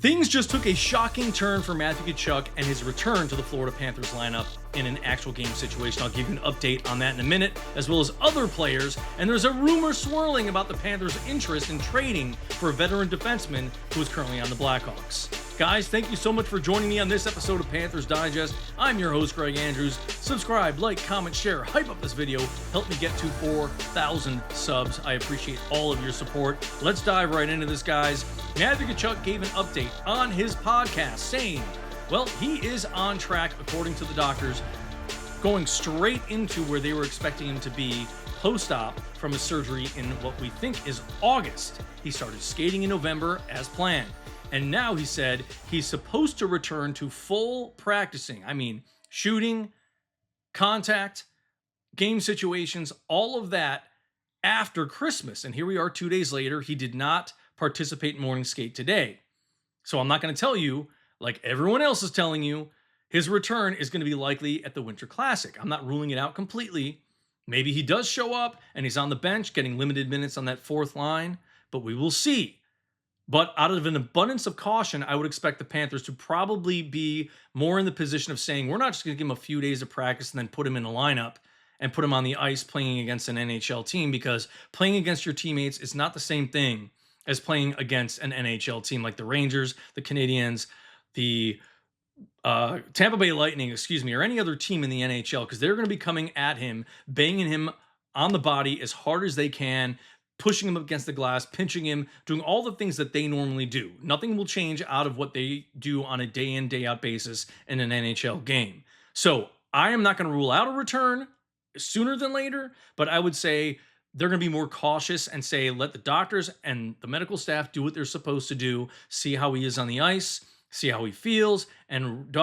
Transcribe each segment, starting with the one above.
Things just took a shocking turn for Matthew Tkachuk and his return to the Florida Panthers lineup in an actual game situation. I'll give you an update on that in a minute, as well as other players. And there's a rumor swirling about the Panthers' interest in trading for a veteran defenseman who is currently on the Blackhawks. Guys, thank you so much for joining me on this episode of Panthers Digest. I'm your host, Greg Andrews. Subscribe, like, comment, share, hype up this video. Help me get to 4,000 subs. I appreciate all of your support. Let's dive right into this, guys. Matthew Tkachuk gave an update on his podcast saying, well, he is on track, according to the doctors, going straight into where they were expecting him to be post-op from his surgery in what we think is August. He started skating in November as planned. And now he said he's supposed to return to full practicing. I mean, shooting, contact, game situations, all of that after Christmas. And here we are 2 days later. He did not participate in morning skate today. So I'm not going to tell you, like everyone else is telling you, his return is going to be likely at the Winter Classic. I'm not ruling it out completely. Maybe he does show up and he's on the bench getting limited minutes on that fourth line, but we will see. But out of an abundance of caution, I would expect the Panthers to probably be more in the position of saying, we're not just going to give him a few days of practice and then put him in a lineup and put him on the ice playing against an NHL team, because playing against your teammates is not the same thing as playing against an NHL team like the Rangers, the Canadiens, the Tampa Bay Lightning, or any other team in the NHL, because they're going to be coming at him, banging him on the body as hard as they can, pushing him up against the glass, pinching him, doing all the things that they normally do. Nothing will change out of what they do on a day in, day out basis in an NHL game. So I am not going to rule out a return sooner than later, but I would say they're going to be more cautious and say, let the doctors and the medical staff do what they're supposed to do, see how he is on the ice, see how he feels, and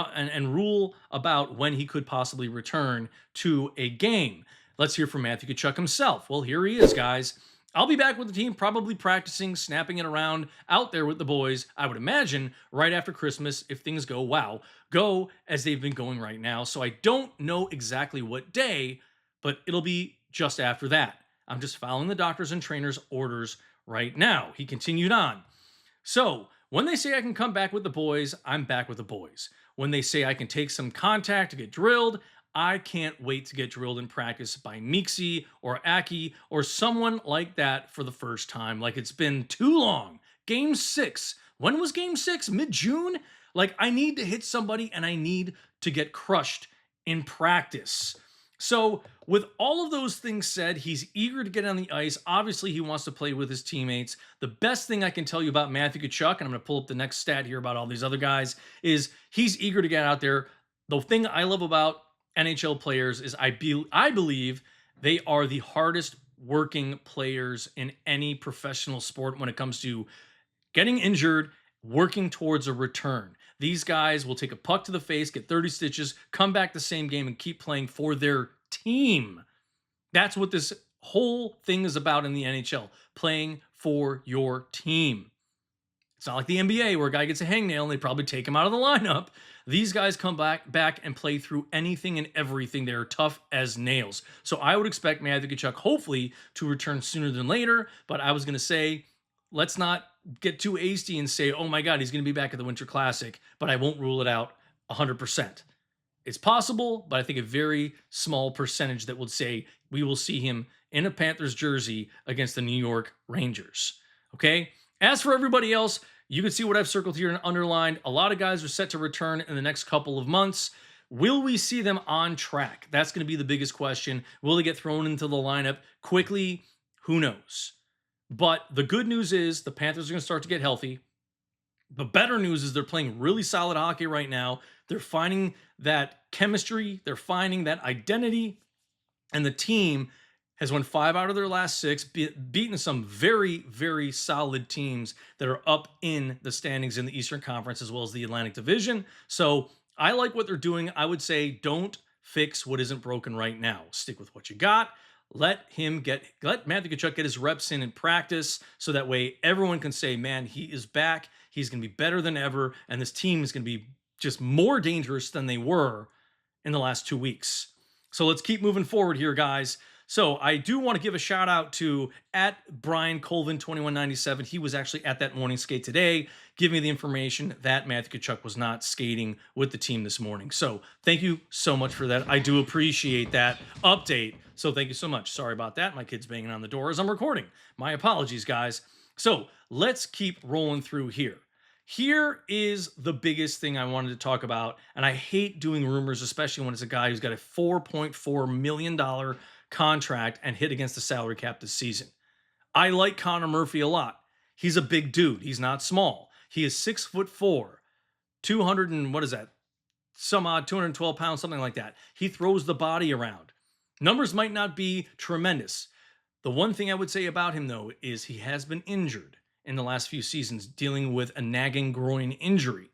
rule about when he could possibly return to a game. Let's hear from Matthew Tkachuk himself. Well, here he is, guys. I'll be back with the team, probably practicing, snapping it around out there with the boys, I would imagine, right after Christmas, if things go as they've been going right now. So I don't know exactly what day, but it'll be just after that. I'm just following the doctors and trainers' orders right now. He continued on. So when they say I can come back with the boys, I'm back with the boys. When they say I can take some contact to get drilled, I can't wait to get drilled in practice by Meeksy or Aki or someone like that for the first time. Like, it's been too long. Game 6. When was Game 6? Mid-June? Like, I need to hit somebody and I need to get crushed in practice. So with all of those things said, he's eager to get on the ice. Obviously, he wants to play with his teammates. The best thing I can tell you about Matthew Tkachuk, and I'm going to pull up the next stat here about all these other guys, is he's eager to get out there. The thing I love about NHL players is I believe they are the hardest working players in any professional sport when it comes to getting injured, working towards a return. These guys will take a puck to the face, get 30 stitches, come back the same game, and keep playing for their team. That's what this whole thing is about in the NHL, playing for your team. It's not like the NBA where a guy gets a hangnail and they probably take him out of the lineup. These guys come back and play through anything and everything. They're tough as nails. So I would expect Matthew Tkachuk hopefully to return sooner than later. But I was going to say, let's not get too hasty and say, oh my God, he's going to be back at the Winter Classic. But I won't rule it out 100%. It's possible, but I think a very small percentage that would say we will see him in a Panthers jersey against the New York Rangers. Okay? As for everybody else, you can see what I've circled here and underlined. A lot of guys are set to return in the next couple of months. Will we see them on track? That's going to be the biggest question. Will they get thrown into the lineup quickly? Who knows? But the good news is the Panthers are going to start to get healthy. The better news is they're playing really solid hockey right now. They're finding that chemistry. They're finding that identity. And the team has won 5 out of their last 6, beaten some very, very solid teams that are up in the standings in the Eastern Conference as well as the Atlantic Division. So I like what they're doing. I would say don't fix what isn't broken right now. Stick with what you got. Let Matthew Tkachuk get his reps in practice so that way everyone can say, man, he is back. He's going to be better than ever. And this team is going to be just more dangerous than they were in the last 2 weeks. So let's keep moving forward here, guys. So I do want to give a shout out to at Brian Colvin 2197. He was actually at that morning skate today, giving me the information that Matthew Tkachuk was not skating with the team this morning. So thank you so much for that. I do appreciate that update. So thank you so much. Sorry about that. My kid's banging on the door as I'm recording. My apologies, guys. So let's keep rolling through here. Here is the biggest thing I wanted to talk about, and I hate doing rumors, especially when it's a guy who's got a $4.4 million contract and hit against the salary cap this season. I like Connor Murphy a lot. He's a big dude. He's not small. He is 6'4", 200 and what is that? Some odd 212 pounds, something like that. He throws the body around. Numbers might not be tremendous. The one thing I would say about him, though, is he has been injured in the last few seasons, dealing with a nagging groin injury.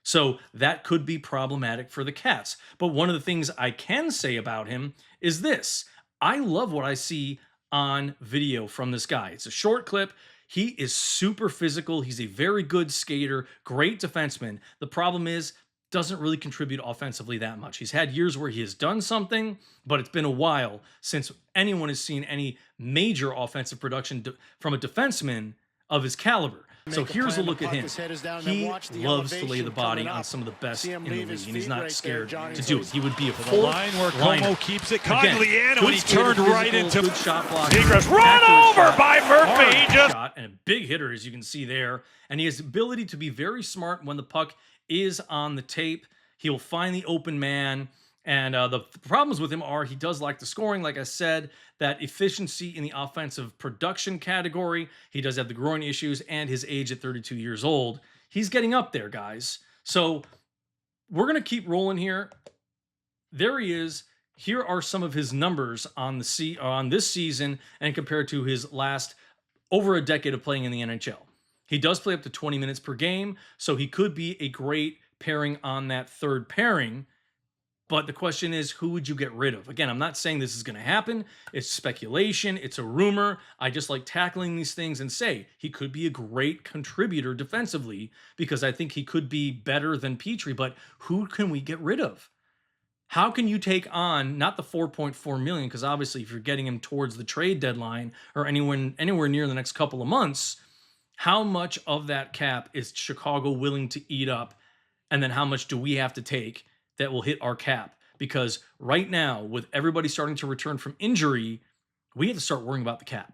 So that could be problematic for the Cats. But one of the things I can say about him is this. I love what I see on video from this guy. It's a short clip. He is super physical. He's a very good skater, great defenseman. The problem is, doesn't really contribute offensively that much. He's had years where he has done something, but it's been a while since anyone has seen any major offensive production from a defenseman of his caliber. So here's a look at him. He loves to lay the body on some of the best in the league, and he's not scared to do it. He would be a full line where Como keeps it. Cogliano, and he turned right into good shot block. Egress run over by Murphy. He just shot, and a big hitter, as you can see there. And he has the ability to be very smart when the puck is on the tape. He'll find the open man. And the problems with him are he does like the scoring, like I said, that efficiency in the offensive production category. He does have the groin issues and his age at 32 years old. He's getting up there, guys. So we're going to keep rolling here. There he is. Here are some of his numbers on this season and compared to his last over a decade of playing in the NHL. He does play up to 20 minutes per game, so he could be a great pairing on that third pairing. But the question is, who would you get rid of? Again, I'm not saying this is going to happen. It's speculation. It's a rumor. I just like tackling these things and say he could be a great contributor defensively because I think he could be better than Petrie. But who can we get rid of? How can you take on, not the 4.4 million, because obviously if you're getting him towards the trade deadline or anywhere near the next couple of months, how much of that cap is Chicago willing to eat up? And then how much do we have to take that will hit our cap? Because right now, with everybody starting to return from injury, we have to start worrying about the cap.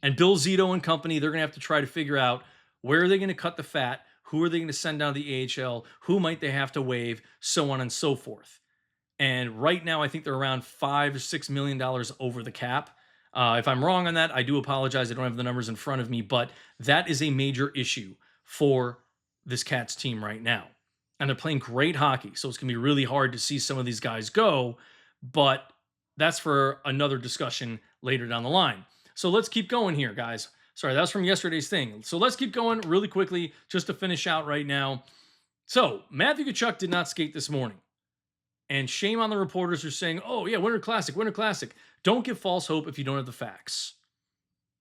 And Bill Zito and company, they're going to have to try to figure out where are they going to cut the fat, who are they going to send down to the AHL, who might they have to waive, so on and so forth. And right now, I think they're around $5 or $6 million over the cap. If I'm wrong on that, I do apologize. I don't have the numbers in front of me, but that is a major issue for this Cats team right now. And they're playing great hockey, so it's going to be really hard to see some of these guys go, but that's for another discussion later down the line. So let's keep going here, guys. Sorry, that was from yesterday's thing. So let's keep going really quickly just to finish out right now. So Matthew Tkachuk did not skate this morning. And shame on the reporters who are saying, oh, yeah, Winter Classic, Winter Classic. Don't give false hope if you don't have the facts.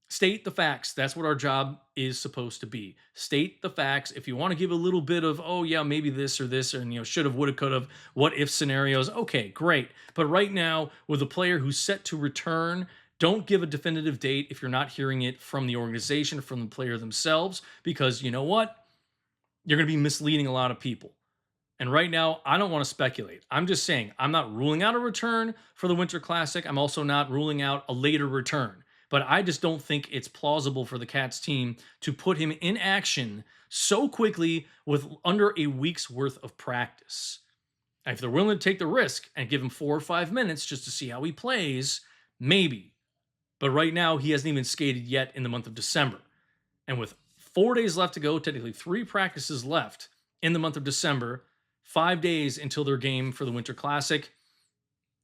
State the facts. That's what our job is supposed to be. State the facts. If you want to give a little bit of, oh, yeah, maybe this, and, should have, would have, could have, what if scenarios, okay, great. But right now, with a player who's set to return, don't give a definitive date if you're not hearing it from the organization, from the player themselves, because you know what? You're going to be misleading a lot of people. And right now, I don't want to speculate. I'm just saying I'm not ruling out a return for the Winter Classic. I'm also not ruling out a later return. But I just don't think it's plausible for the Cats team to put him in action so quickly with under a week's worth of practice. And if they're willing to take the risk and give him 4 or 5 minutes just to see how he plays, maybe. But right now, he hasn't even skated yet in the month of December. And with 4 days left to go, technically 3 practices left in the month of December, 5 days until their game for the Winter Classic,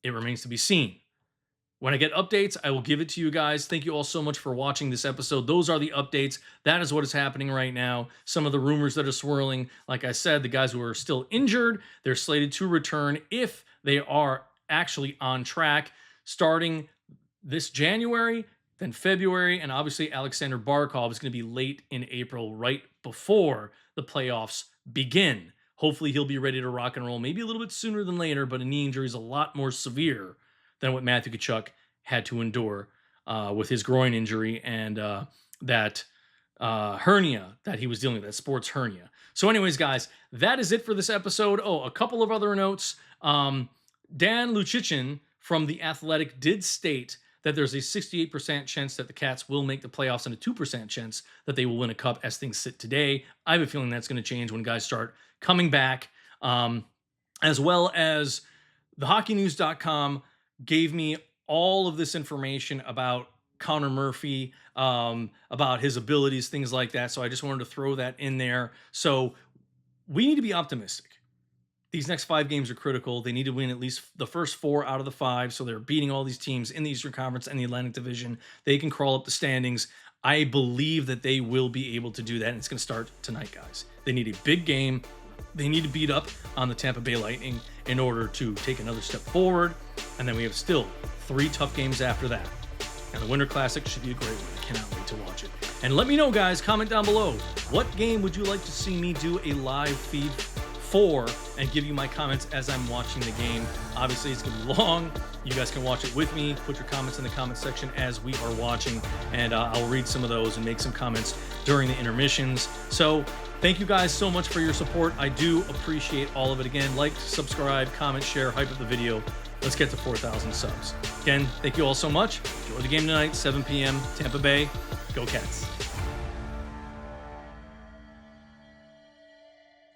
it remains to be seen. When I get updates, I will give it to you guys. Thank you all so much for watching this episode. Those are the updates. That is what is happening right now. Some of the rumors that are swirling, like I said, the guys who are still injured, they're slated to return if they are actually on track starting this January, then February, and obviously Aleksander Barkov is going to be late in April, right before the playoffs begin. Hopefully he'll be ready to rock and roll, maybe a little bit sooner than later, but a knee injury is a lot more severe than what Matthew Tkachuk had to endure with his groin injury and that hernia that he was dealing with, that sports hernia. So anyways, guys, that is it for this episode. Oh, a couple of other notes. Dan Luchichin from The Athletic did state that there's a 68% chance that the Cats will make the playoffs and a 2% chance that they will win a cup as things sit today. I have a feeling that's going to change when guys start coming back. As well as thehockeynews.com gave me all of this information about Connor Murphy, about his abilities, things like that. So I just wanted to throw that in there. So we need to be optimistic. These next 5 games are critical. They need to win at least the first 4 out of the 5. So they're beating all these teams in the Eastern Conference and the Atlantic Division. They can crawl up the standings. I believe that they will be able to do that. And it's going to start tonight, guys. They need a big game. They need to beat up on the Tampa Bay Lightning in order to take another step forward. And then we have still 3 tough games after that. And the Winter Classic should be a great one. I cannot wait to watch it. And let me know, guys, comment down below. What game would you like to see me do a live feed for and give you my comments as I'm watching the game? Obviously, it's going to be long. You guys can watch it with me. Put your comments in the comment section as we are watching. And I'll read some of those and make some comments during the intermissions. So thank you guys so much for your support. I do appreciate all of it. Again, like, subscribe, comment, share, hype up the video. Let's get to 4,000 subs. Again, thank you all so much. Enjoy the game tonight, 7 p.m. Tampa Bay. Go Cats.